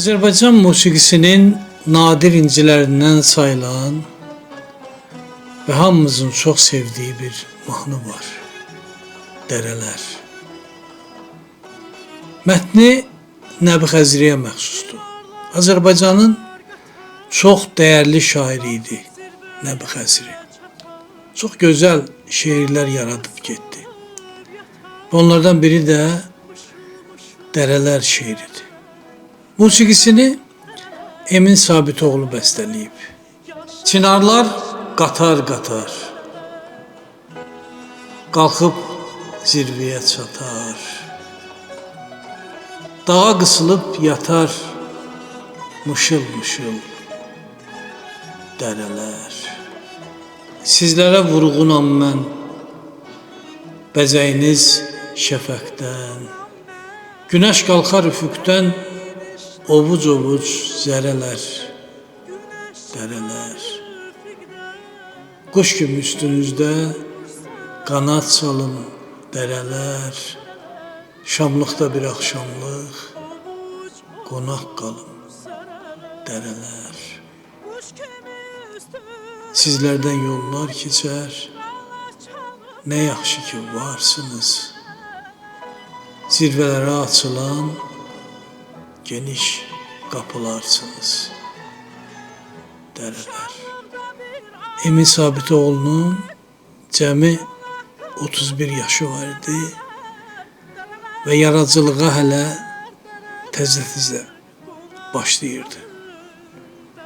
Azərbaycan musiqisinin nadir incilərindən sayılan və hamımızın çox sevdiyi bir mahnı var. Dərələr. Mətni Nəbi Xəzriyə məxsusdur. Azərbaycanın çox dəyərli şairi idi Nəbi Xəzri. Çox gözəl şeirlər yaradıb getdi. Onlardan biri də Dərələr şeiridir. Musiqisini Emin Sabitoğlu bəstələyib. Çinarlar qatar-qatar qalxıb zirvəyə çatar. Dağa qısılıb yatar mışıl-mışıl dərələr. Sizlərə vurğunam mən, bəzəyiniz şəfəqdən. Günəş qalxar üfüqdən, ovuc-ovuc zərələr, dərələr. Quş kimi üstünüzdə qanad salın dərələr. Şamlıqda bir axşamlıq qonaq qalın dərələr. Sizlərdən yollar keçər, nə yaxşı ki varsınız. Zirvələrə açılan geniş qapılarsınız dərələr. Emin Sabitoğlu'nun cəmi 31 yaşı var idi və yaradıcılığa hələ təzə-təzə başlayırdı.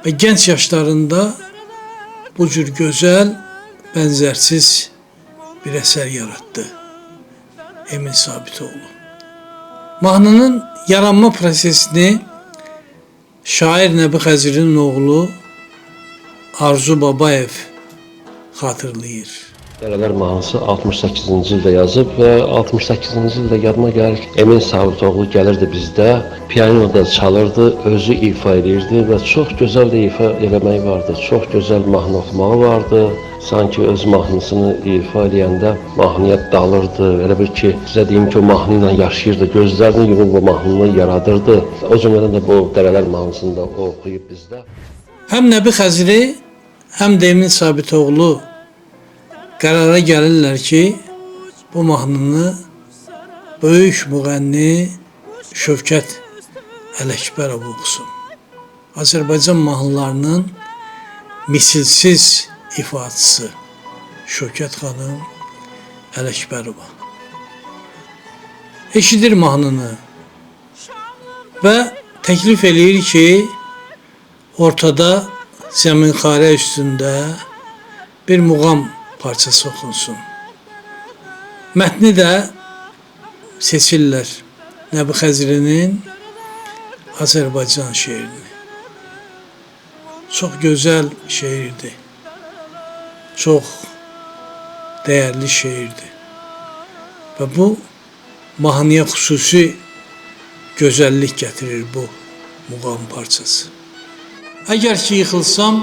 Və gənc yaşlarında bu cür gözəl, bənzərsiz bir əsər yaratdı Emin Sabitoğlu. Mahnının yaranma prosesini şair Nəbi Xəzrinin oğlu Arzu Babayev xatırlayır. Dərələr mahnısı 68-ci ildə yazıb və 68-ci ildə yadıma gəlir ki, Emin Sabitoğlu gəlirdi bizdə, pianoda çalırdı, özü ifa edirdi və çox gözəl də ifa eləməyi vardı, çox gözəl mahnı oxumağı vardı. Sanki öz mahnısını ifa edəndə mahnıya dalırdı, elə bir ki, sizə deyim ki, o mahnı ilə yaşayırdı, gözlərini yumub o mahnını yaradırdı. O cümlədən də bu Dərələr mahnısını da oxuyub bizdə. Həm Nəbi Xəzri, həm də Emin Sabitoğlu qərara gəlirlər ki, bu mahnını böyük müğənni Şövkət Ələkbərov oxusun. Azərbaycan mahnılarının misilsiz ifaçısı Şövkət xanım Ələkbərova. Eşidir mahnını və təklif eləyir ki, ortada zəminxarə üstündə bir muğam parçası oxunsun. Mətni də seçirlər Nəbi Xəzrinin Azərbaycan şeirini. Çox gözəl şeirdir. Çox dəyərli şeirdir. Və bu mahnıya xüsusi gözəllik gətirir bu muğam parçası. Əgər ki yıxılsam,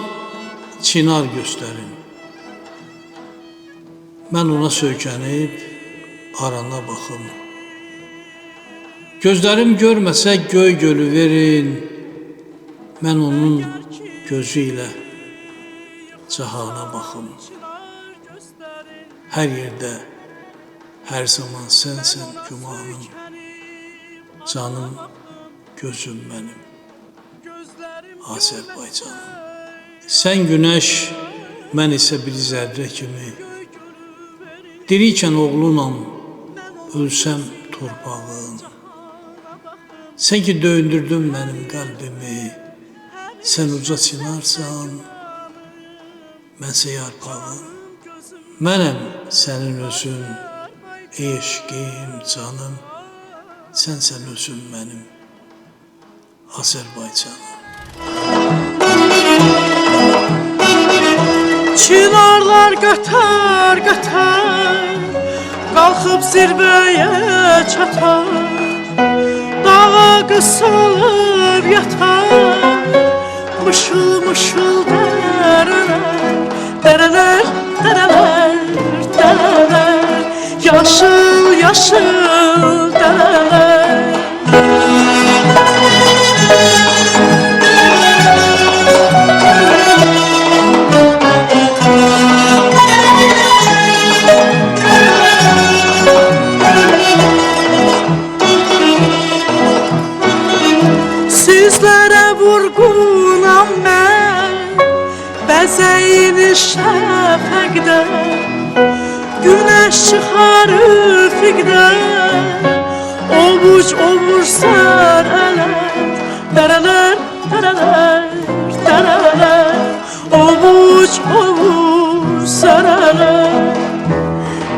çinar göstərin. Mən ona söykənib, arana baxım. Gözlərim görməsə göy gölü verin. Mən onun gözü ilə cahana baxım. Hər yerdə, hər zaman sənsən gümanım. Canım, gözüm mənim, Azərbaycanım. Sən günəş, mən isə bir zərrə kimi. Dirikən oğlunam, ölsəm torpağın. Sən ki döyündürdün mənim qəlbimi, sən uca çınarsan, mənsə yarpağın. Mənəm sənin özün, ey eşqim, canım, sənsən özün mənim, Azərbaycanım. Çınarlar qatar-qatar qalxıb zirvəyə çatar. Dağa qısılıb yatar mışıl-mışıl dərələr, dərələr, dərələr, dərələr, yaşıl-yaşıl dərələr. geniş şəfəqdə Güneş çıxar üfüqdə Ovuc ovuc sərələr Dərələr, dərələr, dərələr Ovuc ovuc sərələr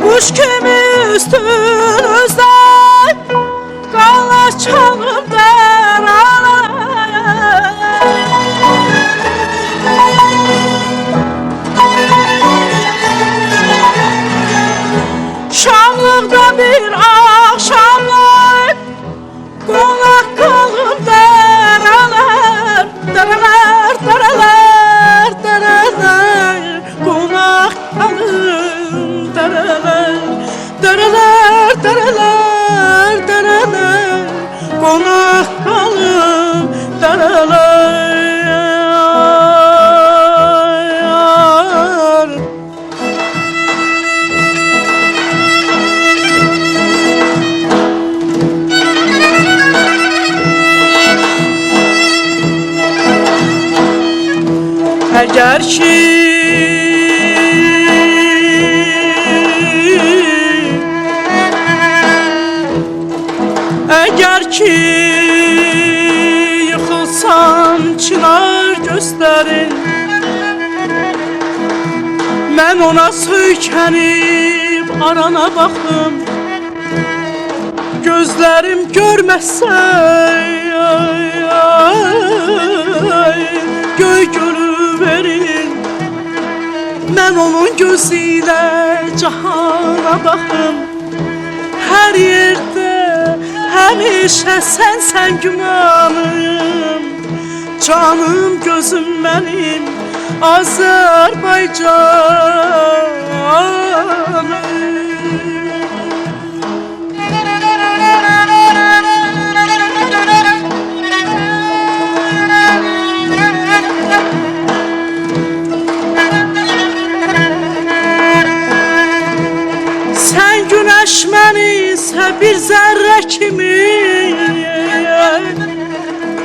Kuş kimi üstünüzdə Qala çalıb dərələr Şamlıqda bir axşamlar Qonaq qalıb dərələr Dərələr, dərələr, dərələr Qonaq qalıb dərələr Dərələr, dərələr, dərələr Qonaq qalıb dərələr Əgər ki yıxılsam çınar göstərin Mən ona söykənib arana baxım Gözlərim görməsə göy gölü verin Mən onun gözü ilə cahana baxım Hər yerdə həmişə sən gümanım Canım gözüm mənim Azərbaycanım Sən günəş mənimsə bir zərrə kimi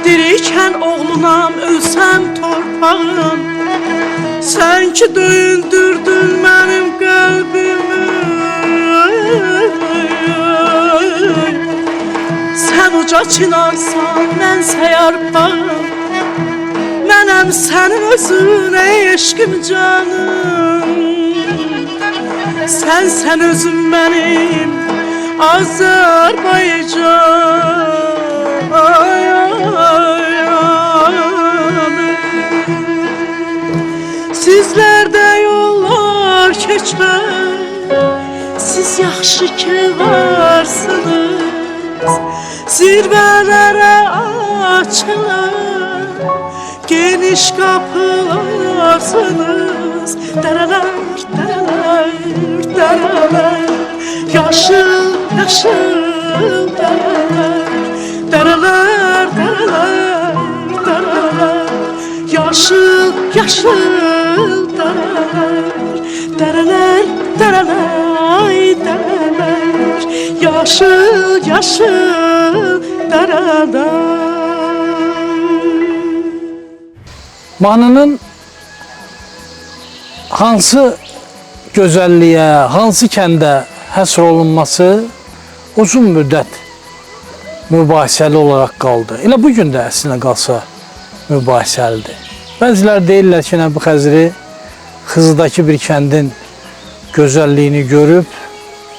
Dirikən oğlunam, ölsəm torpağım Sən ki döyündürdün mənim qəlbimi Sən uca çinarsan, mənsə yarpağım Mənəm sənin özünə eşqim canım Sən özün mənim Azərbaycanım Sizlərdə yollar keçər Siz yaxşı ki varsınız Zirvələrə açılar Geniş qapılarsınız Dərələr, dərələr, dərələr Yaşıl, yaşıl dərələr Dərələr, dərələr, dərələr Yaşıl, yaşıl dərələr Dərələr, dərələr, dərələr Yaşıl, yaşıl dərələr Mahnının hansı gözəlliyə, hansı kəndə həsr olunması uzun müddət mübahisəli olaraq qaldı. Elə bugün də əslinə qalsa mübahisəlidir. Bəzilər deyirlər ki, Nəbi Xəzri Xızıdakı bir kəndin gözəlliyini görüb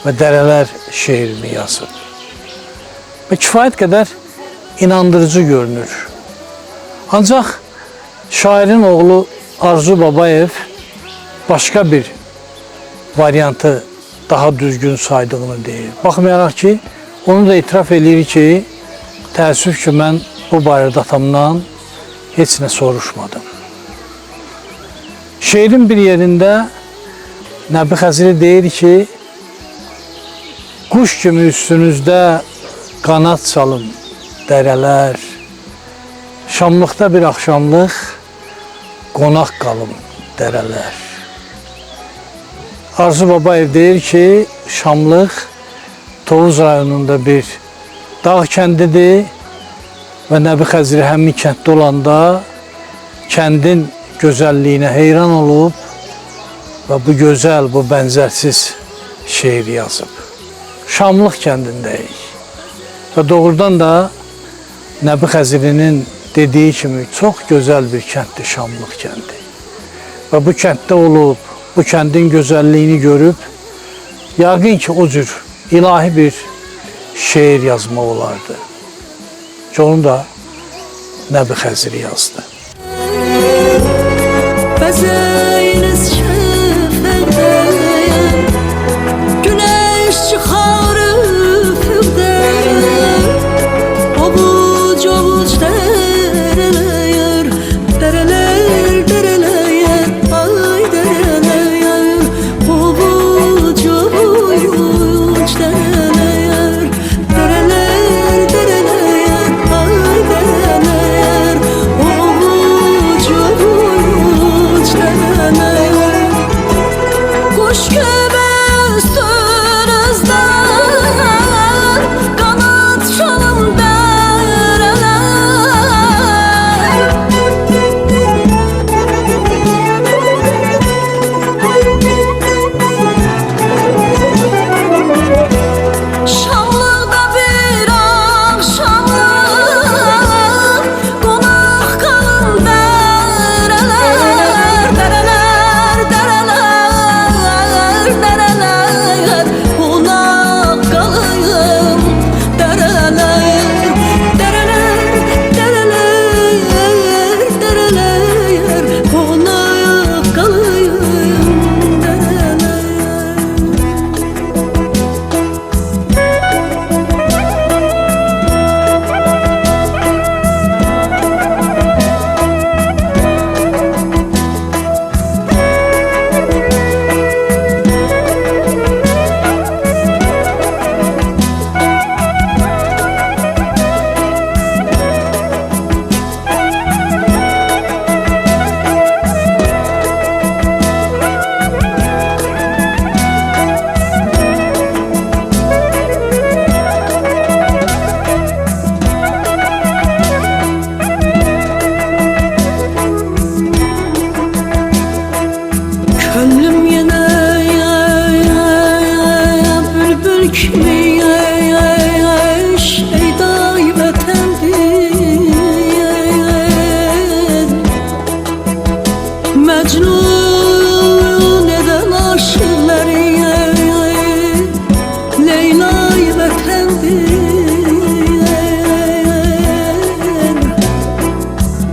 və dərələr şeirini yazıb. Və kifayət qədər inandırıcı görünür. Ancaq şairin oğlu Arzu Babayev başqa bir variantı daha düzgün saydığını deyir. Baxmayaraq ki, onu da itiraf edir ki, təəssüf ki, mən bu barədə atamdan heç nə soruşmadım. Şeirin bir yerində Nəbi Xəzri deyir ki, quş kimi üstünüzdə qanat salım dərələr, Şamlıqda bir axşamlıq qonaq qalım dərələr. Arzu Babayev deyir ki, Şamlıq Tovuz rayonunda bir dağ kəndidir və Nəbi Xəzri həmin kənddə olanda kəndin gözəlliyinə heyran olub və bu gözəl, bu bənzərsiz şeir yazıb. Şamlıq kəndindəyik və doğrudan da Nəbi Xəzirinin dediyi kimi çox gözəl bir kənddir Şamlıq kəndi. Və bu kənddə olub, bu kəndin gözəlliyini görüb, yəqin ki, o cür ilahi bir şeir yazmaq olardı. Ki, onu da Nəbi Xəzir yazdı. Bəzəyiniz şəfəqdən, güneş çıxar üfüqdən, ovuc ovuc dərələyər, dərələr dərələyər, ay dərələyər, ovuc ovuc dərələyər, dərələr dərələyər, ay dərələyər, ovuc ovuc dərələyər. Kuş göbestinizden kanat çalım dereler. Şamlıkta bir akşamlık konak kalın dereler, dereler, dereler, dereler, konak kalın dereler, dereler, dereler, dereler, konak kalın dereler. Könlüm yine bülbül kimi şeyday vətəndir. Mecnun eden aşıkları Leyla'y vətəndir.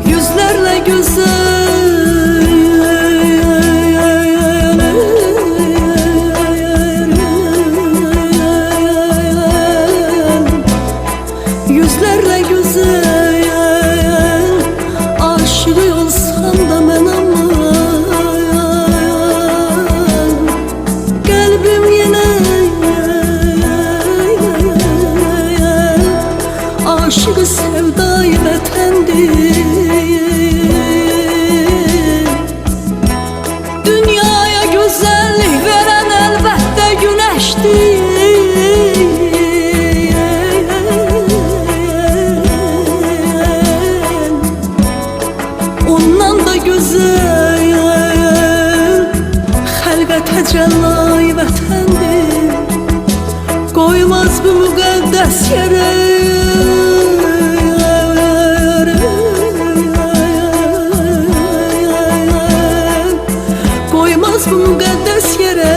Yüzlerle güzel yüzlerle güzel aşık olsam da ben aman kalbim yine aşık sevday vətəndir. Dünyaya güzellik veren elbette güneştir. Ondan da güzel xəlqətə cəllay vətəndir. Qoymaz bu müqəddəs yerə qoymaz bu müqəddəs yerə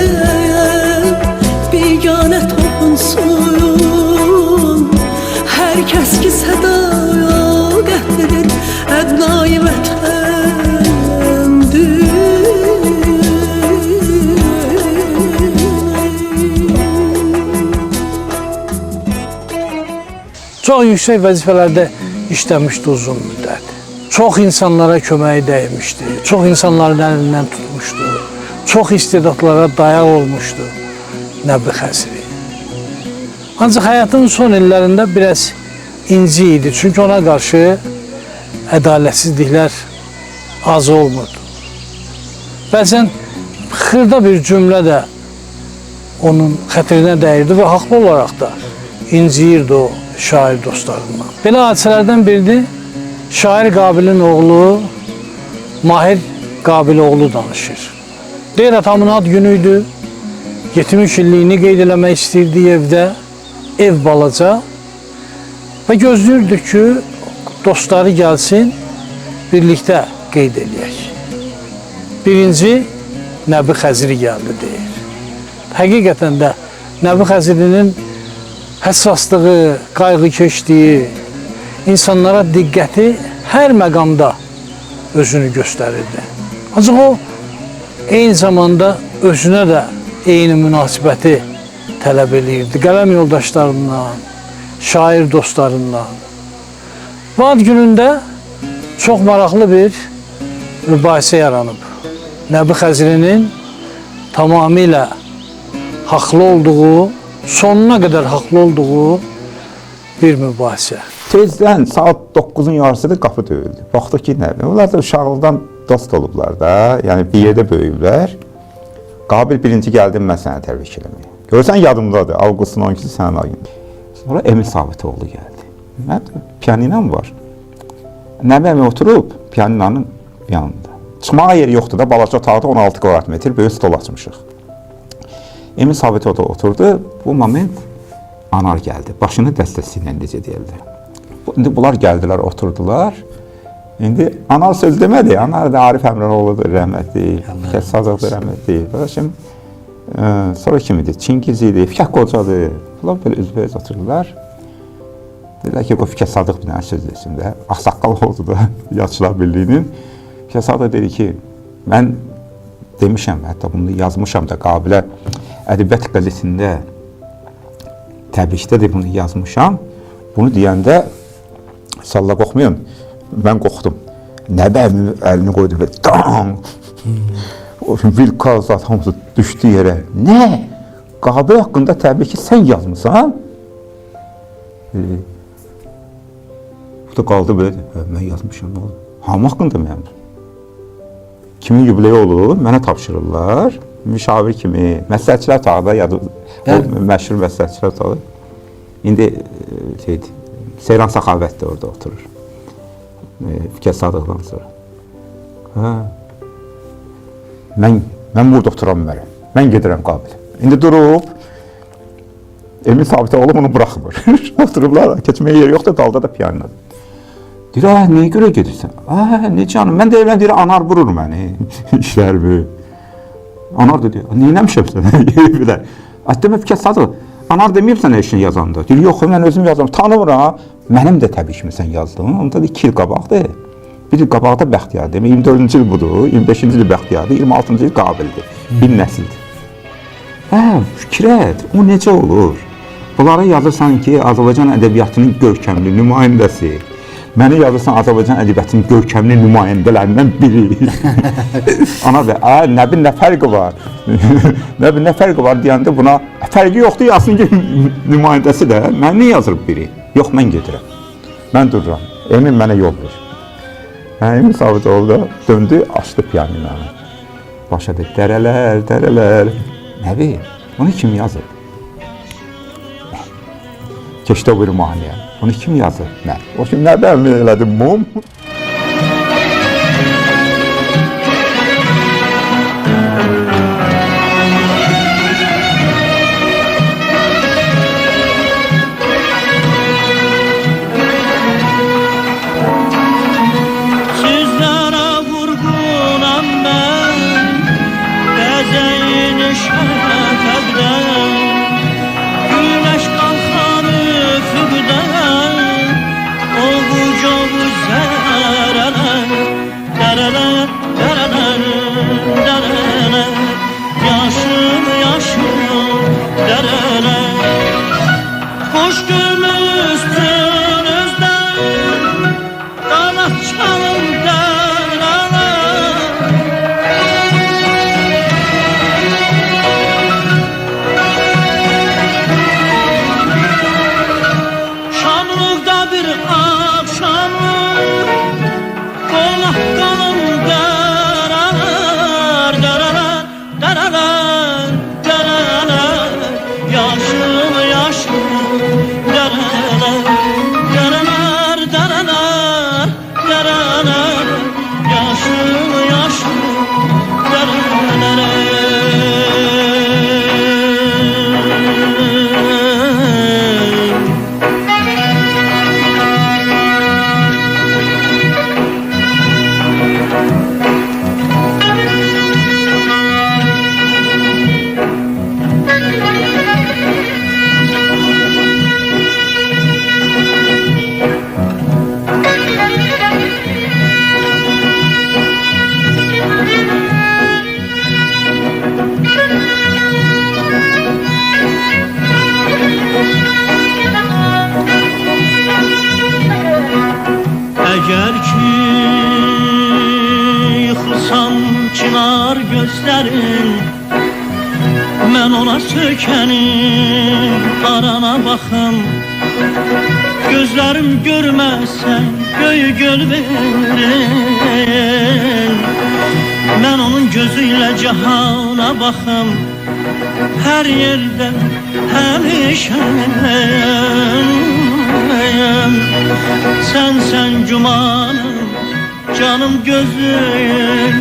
biganə toxunsun. Hər kəs ki sədaya qətlidir ədnayı vətəndir. Çox yüksək vəzifələrdə işləmişdi uzun müddət. Çox insanlara köməyi dəymişdi. Çox insanların əlindən tutmuşdu. Çox istedadlara dayaq olmuşdu Nəbi Xəziri. Ancaq həyatının son illərində biraz inci idi. Çünki ona qarşı ədalətsizliklər az olmurdu. Bəzən xırda bir cümlə də onun xətrinə dəyirdi və haqlı olaraq da inciyirdi o şair dostlarından. Belə hadisələrdən biridir, şair Qabilin oğlu Mahir Qabiloğlu danışır. Deyir atamın ad günüydü. 70 illiyini qeyd eləmək istəyirdi evdə. Ev balaca. Və gözləyirdik ki, dostları gəlsin, birlikdə qeyd eləyək. Birinci, Nəbi Xəzri gəldi deyir. Həqiqətən də Nəbi Xəzrinin həssaslığı, qayğı keçdiyi, insanlara diqqəti hər məqamda özünü göstərirdi. Ancaq o, eyni zamanda özünə də eyni münasibəti tələb edirdi. Qələm yoldaşlarından, şair dostlarından. Bu ad günündə çox maraqlı bir mübahisə yaranıb. Nəbi Xəzrinin tamamilə haqlı olduğu, sonuna qədər haqlı olduğu bir mübahisə. Tezdən saat 9-un yarısıdır qapı döyüldü. Baxdıq ki, nə? Onlar da uşaqlıqdan dost olublar da, yəni bir yerdə böyüyüblər. Qabil birinci gəldim mən səni təbrik eləməyə. Görürsən yadımdadır, Avqustun 12-si sənin ayında. Sonra Emil Sabitoğlu gəldi. Mənim pianinam var. Nəbəm oturub pianinanın yanında. Çıxmağa yeri yoxdur da, balaca otaqda 16 kvadrat metr böyük stol açmışıq. Emil Sabitoğlu oturdu, bu moment Anar gəldi. Başını dəstəsi ilə necə deyildi. İndi bunlar gəldilər, oturdular. İndi Anar söz demədi. Anar da Arif Əmranoğludur, rəhmətli. Fikət Sazıqdır, rəhmətli. Şimdi, sonra kim idi? Çingiz idi, Fikət Qocadır. Bunlar böyle üzbəyiz oturdular. Dedilər ki, o Fikət Sadıq bir dənə söz desin də. Ağsaqqal oldu da Yazıçılar Birliyinin. Fikət Sadıq dedi ki, mən demişəm, hətta bunu yazmışam da Qabilə Ədəbiyyat qəzetində təbrikdə də bunu yazmışam. Bunu deyəndə salla qoxmayın, mən qorxdum. Nəbəmi əlini qoydu və dam! Vilkaz hamısı düşdü yerə. Nə? Qabil haqqında təbriki sən yazmısan? Bu da qaldı belə. Mən yazmışam, nə oldu? Hamı haqqında mən. Kimin yubileyi olur, mənə tapşırırlar. Müşavir kimi, məsləhətçilər otağında, məşhur məsləhətçilər otağı. İndi Seyran Səxavət də orada oturur. Fikət Sadıqdan sonra. Mən burada oturam mərəm. Mən gedirəm Qabil. İndi durub, Emil Sabitoğlu bunu bıraxmır. Oturublar, keçməyə yeri yoxdur, dalda da piyaninadır. Deyir, nəyə görə gedirsən? Necə canım, mən də evlən deyir, Anar vurur məni, işlərimi. Anar da deyir, neynəmişəm sənə? Demə Fikət Sadıq, Anar deməyib sənə işini yazanda. Deyir, yox, mən özüm yazdım, tanımıram. Mənim də təbii mən yazdım, onda da 2 il qabaqdır. Bir il qabaqda Bəxtiyar, demək 24-cü il budur, 25-ci il Bəxtiyardır, 26-cı il Qabildir, bir nəsildir. Fikir et, o necə olur? Bunlara yazırsan ki, Azərbaycan ədəbiyyatının görkəmli nümayəndəsi. Məni yazırsan Azərbaycan ədəbiyyatının görkəmli nümayəndələrindən biri. Ana da, Nəbin nə fərqi var? Nəbin nə fərqi var deyəndə buna, fərqi yoxdur, yazsın ki, nümayəndəsi də, mən nə yazırıb biri? Yox, mən gedirəm, mən dururam, Emin mənə yol verir. Emin Sabitoğlu da döndü, açdı piyaninanı. Başladı, dərələr, dərələr. Nəbi, onu kim yazır? Keçdi o bir maniyə. Onu kim yazır? Mən. O kim nədən elədim, mum? Sizlərə vurğunam mən, bəzəyin şəhətəqdən, güləş qalxanı füqdən, ovuc-ovuc zər. qəlbin Mən ona sökənim arana baxım Gözlərim görməsən göy göl verin Mən onun gözü ilə cahana baxım Hər yerdə həmişəyəm Sən gümanım, canım gözüm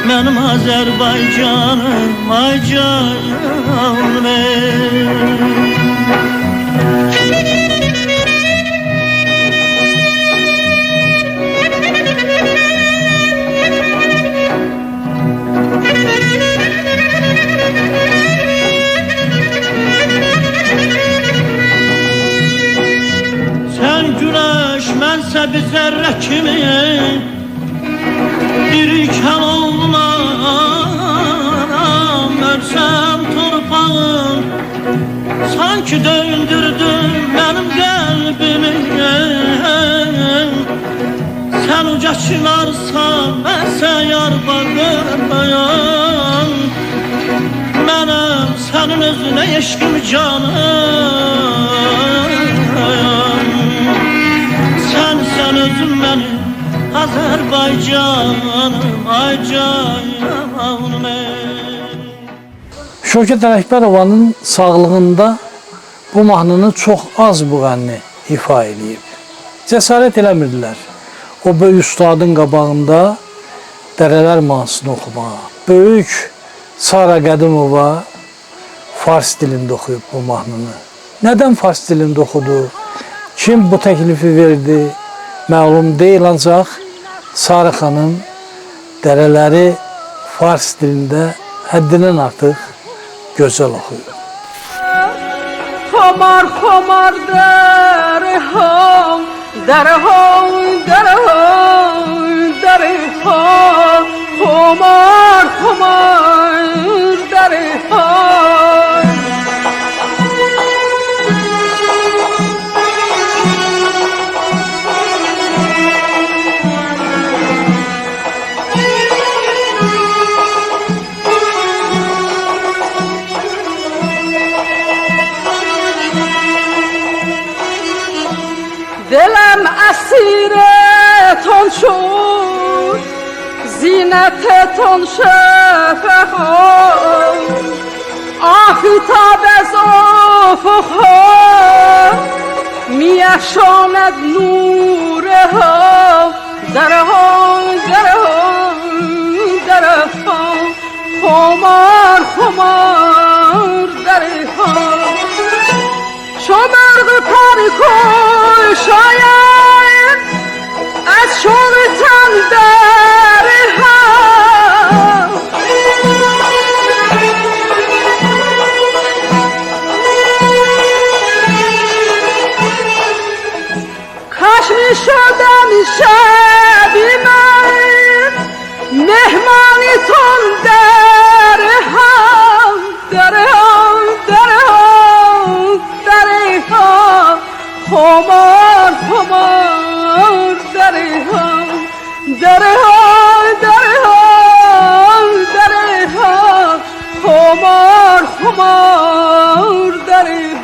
Mənim Azərbaycanım, ay canım Sən güneş, mənsə bir zərrə kimi Dirikən olmam, örsəm torpağım Sanki döndürdün mənim qəlbimi Sən uca çınarsan, mənsə yar bağırmayan Mənəm sənin özünə eşqim canım Sən özün mənim Azərbaycanım, ay canım Şövkət Ələkbərovanın sağlığında bu mahnını çox az müğənni ifa edib. Cəsarət eləmirdilər. O böyük ustadın qabağında Dərələr mahnısını oxumağa. Böyük Sara Qədimova fars dilində oxuyub bu mahnını. Nədən fars dilində oxudu? Kim bu təklifi verdi? Məlum deyil, ancaq Sarı xanım Dərələri fars dilində həddindən artıq gözəl oxuyur. Xomar xomar dərham, dərham, dərham, dərham, xomar xomar dərham. دلم اسیرتون شد زینتتون شفقان آفتاب از افقها میافشاند نورها درها درها درها خمار خمار درها شمرد پرکن شاید از شوق تن درها کاش می شدم شبی من مهمانی تون درها درها خمار خمار درها درها درها درها خمار خمار درها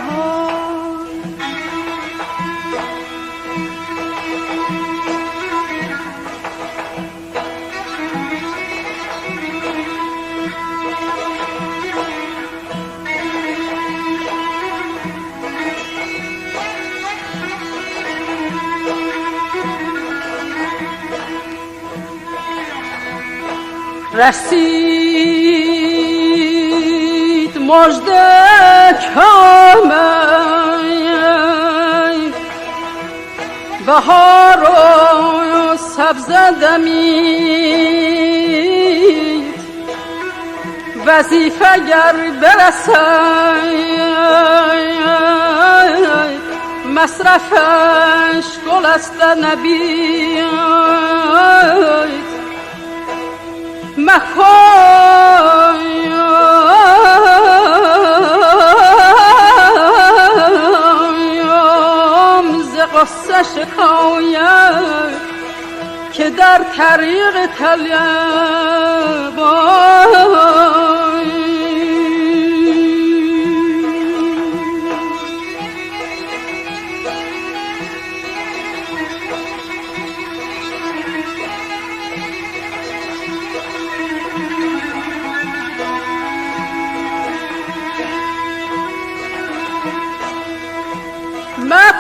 رسید مژده کامل بهار و سبزه دمید وظیفه گر برسد مصرفش گل است نبید مخایم ز غصه شکایم که در طریق طلبان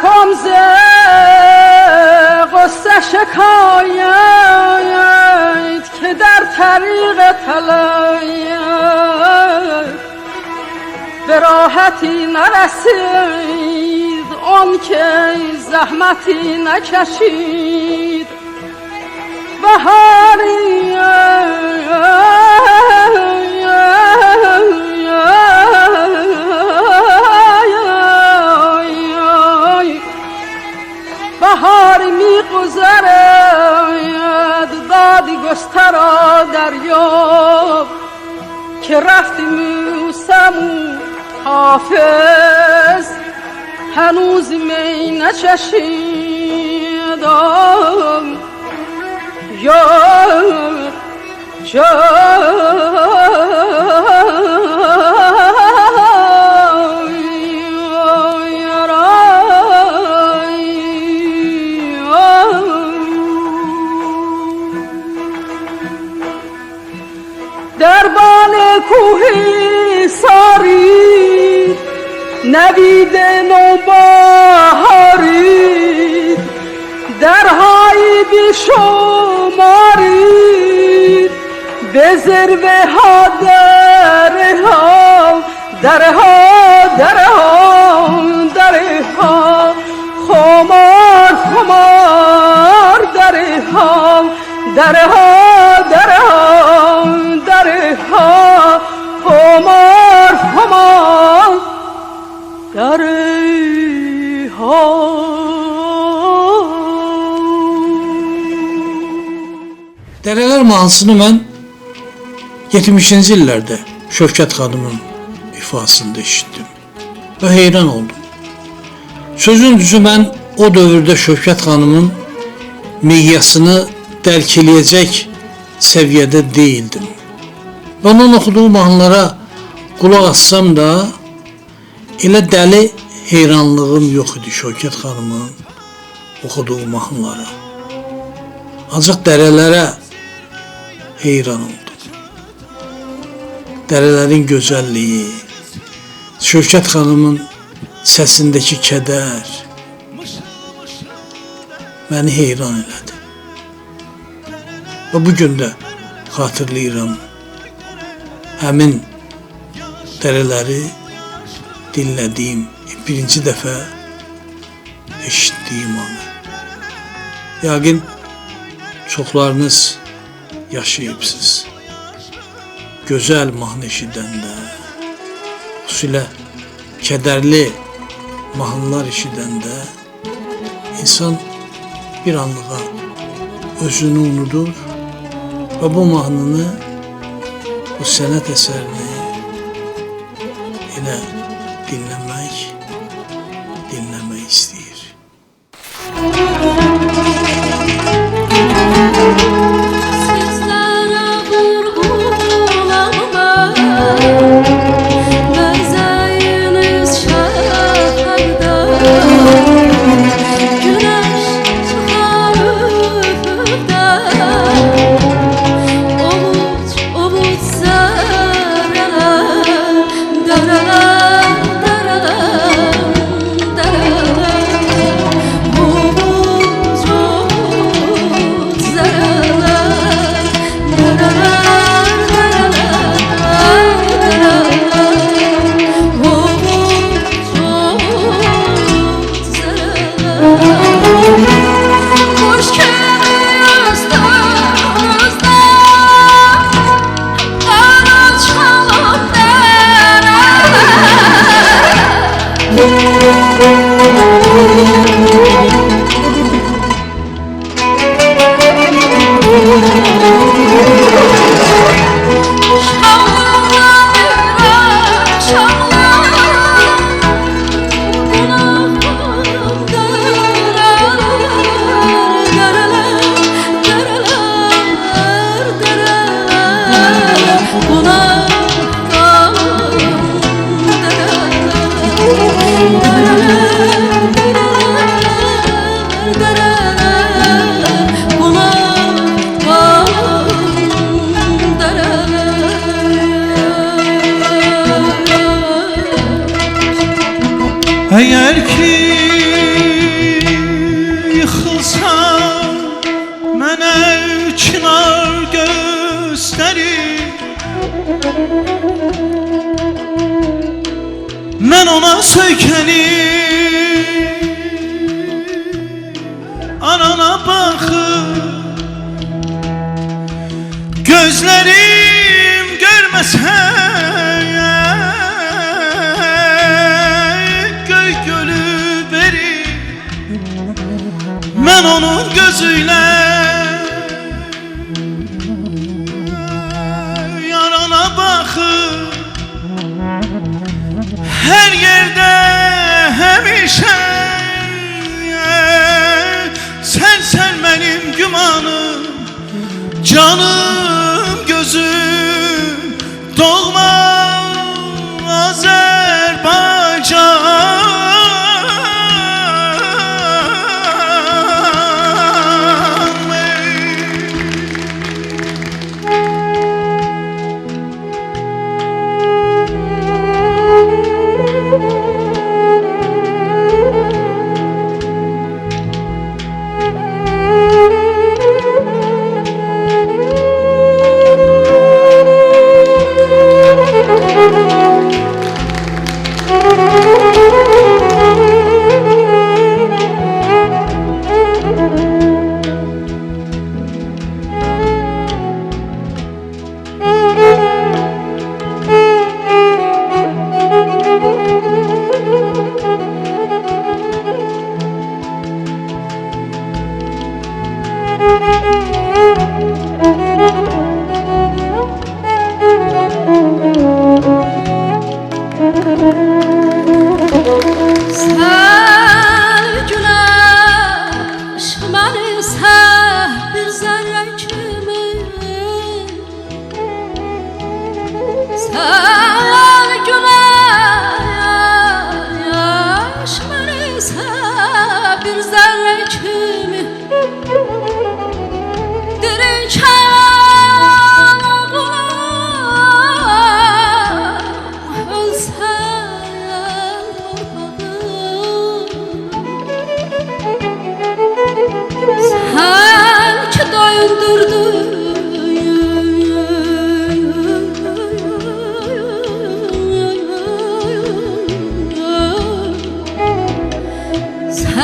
خم ز غصه شکایت که در طریق طلایت به راحتی نرسید، آن که زحمتی نکشید. بهاری بهاری می‌گذرد دادی گسترا دریاب که رفتی موسم حافظ هنوز می نچشید. یا دربان کوهی ساری نوید نوبهاری، درهایی بیشماری به ذروه ها درها درها درها درها خمار خمار درها درها درها درها خمار خمار درها. Dərələr mahnısını mən 70-ci illərdə Şövkət xanımın ifasında eşitdim və heyran oldum. Sözün düzü mən o dövrdə Şövkət xanımın miqyasını dərk eləyəcək səviyyədə deyildim. Və onun oxuduğu mahnılara qulaq assam da elə dəli heyranlığım yox idi Şövkət xanımın oxuduğu mahnılara. Ancaq dərələrə heyran oldum. Dərələrin gözəlliyi, Şövkət xanımın səsindəki kədər məni heyran elədi. Və bugün də xatırlayıram həmin dərələri dinlədiyim, birinci dəfə eşitdiyim anı. Yəqin çoxlarınız yaşayıbsınız. Gözəl mahnı eşidəndə, xüsusilə kədərli mahnılar eşidəndə insan bir anlığa özünü unudur və bu mahnını, bu sənət əsərini elə dinləmək istəyir. Eğer ki ona söykənib anana baxır gözlərim görməsən göy gölü verir mən onun gözüyle yarana baxır her yerde həmişə sen benim gümanım canım gözüm doğma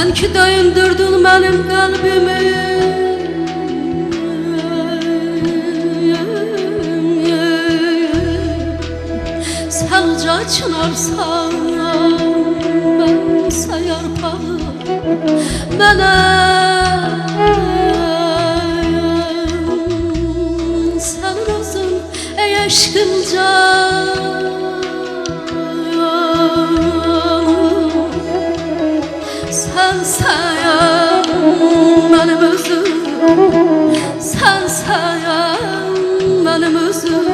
Sen ki dayındırdın benim kalbimi Selca çınarsan ben sayar palı Sen özün ey aşkın can Sen sayan benim özüm Sen sayan benim özüm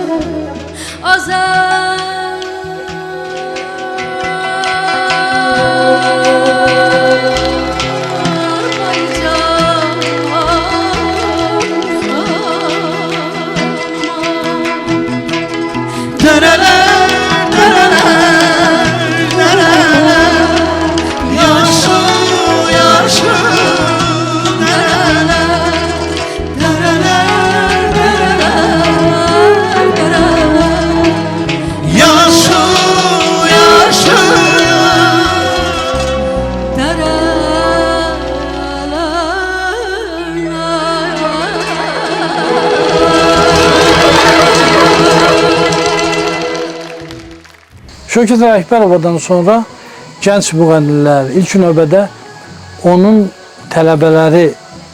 Şövket Rəhbərovadan sonra gənc müğənnilər ilk növbədə onun tələbələri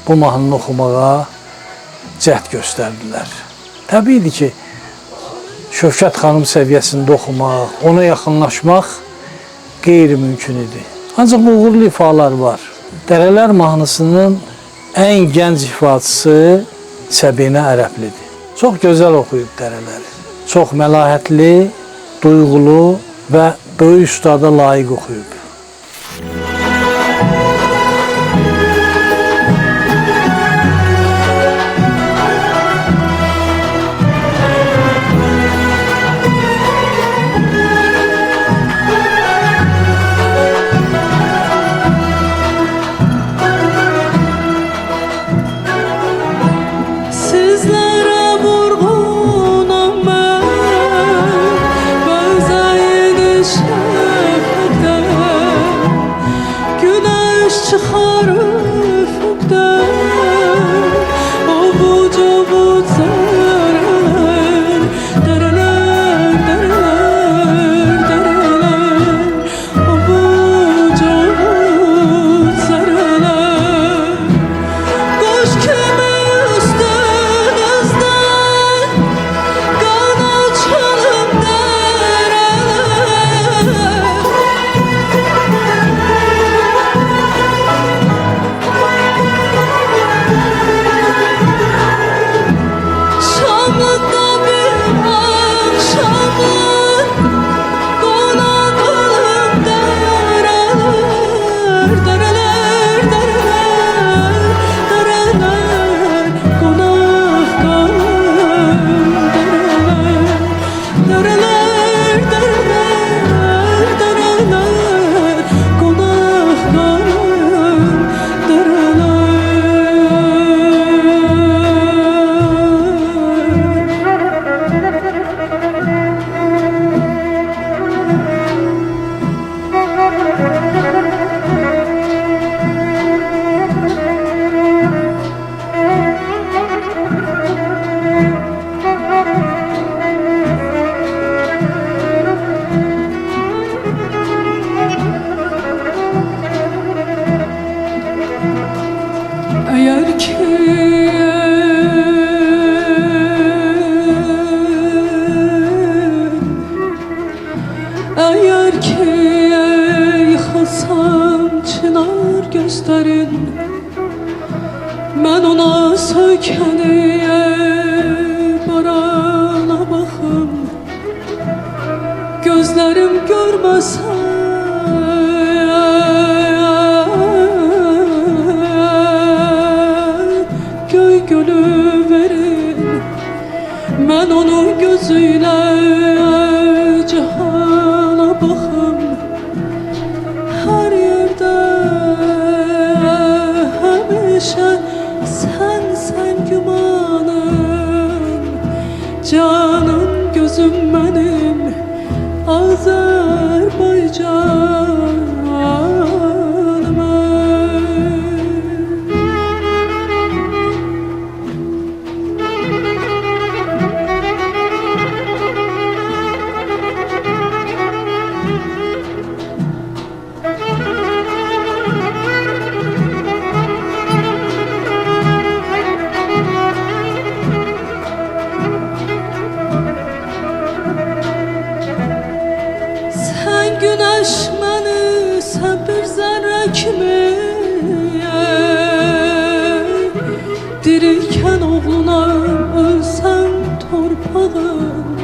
bu mahnını oxumağa cəhd göstərdilər. Təbiidir ki, Şövket xanım səviyyəsində oxumaq, ona yaxınlaşmaq qeyri-mümkün idi. Ancaq uğurlu ifalar var. Dərələr mahnısının ən gənc ifaçısı Səbinə Ərəblidir. Çox gözəl oxuyub dərələri. Çox məlahətli, duyğulu və böyük ustada layiq oxuyub. Gözəydi şəfqət Eğer ki yıkılsam çınar gözlerin, ben ona söykeniye barana bakım. Gözlerim görmese göy gölü verin, ben onun gözüyle cihana bakım. Her yerde hemişe sen gümanım, canım gözüm benim Azerbaycanım. Sen güneş beni, sen bir zerre kimi, diriyken oğluna ölsem torpağım.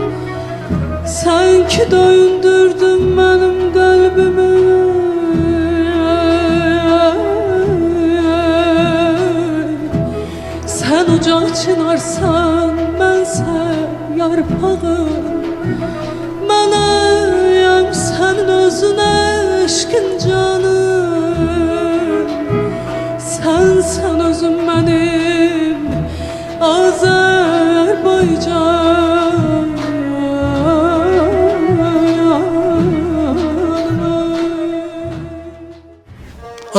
Sen ki döndürdün benim kalbimi, sen ocak çınarsan bense yarpağım. Mənəyəm sənin özünə eşqin canım, sən özün mənim Azərbaycanım.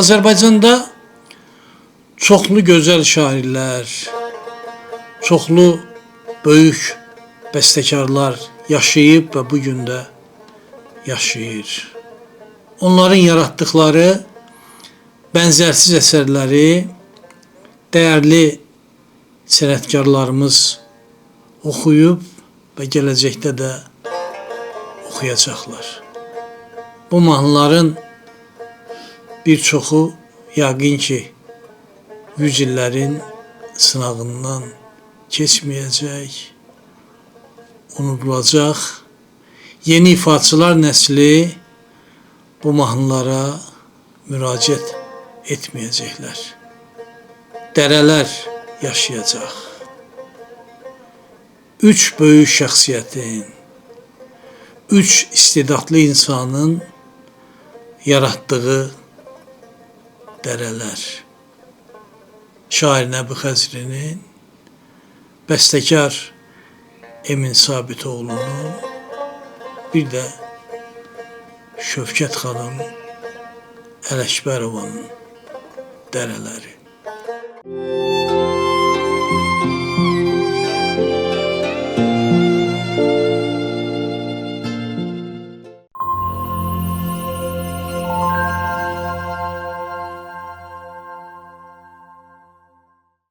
Azərbaycanda çoxlu gözəl şairlər, çoxlu böyük bəstəkarlar yaşayıb və bu gün də yaşayır. Onların yaratdıkları bənzərsiz əsərləri dəyərli sənətkarlarımız oxuyub və gələcəkdə də oxuyacaqlar. Bu mahnıların bir çoxu yəqin ki 100 illərin sınağından keçməyəcək, unudulacaq. Yeni ifaçılar nəsli bu mahnılara müraciət etməyəcəklər. Dərələr yaşayacaq. 3 böyük şəxsiyyətin, 3 istedadlı insanın yaratdığı dərələr. Şair Nəbi Xəzrinin, bəstəkar Emin Sabitoğlu'nun, bir də Şövkət xanım Ələkbərovanın dərələri.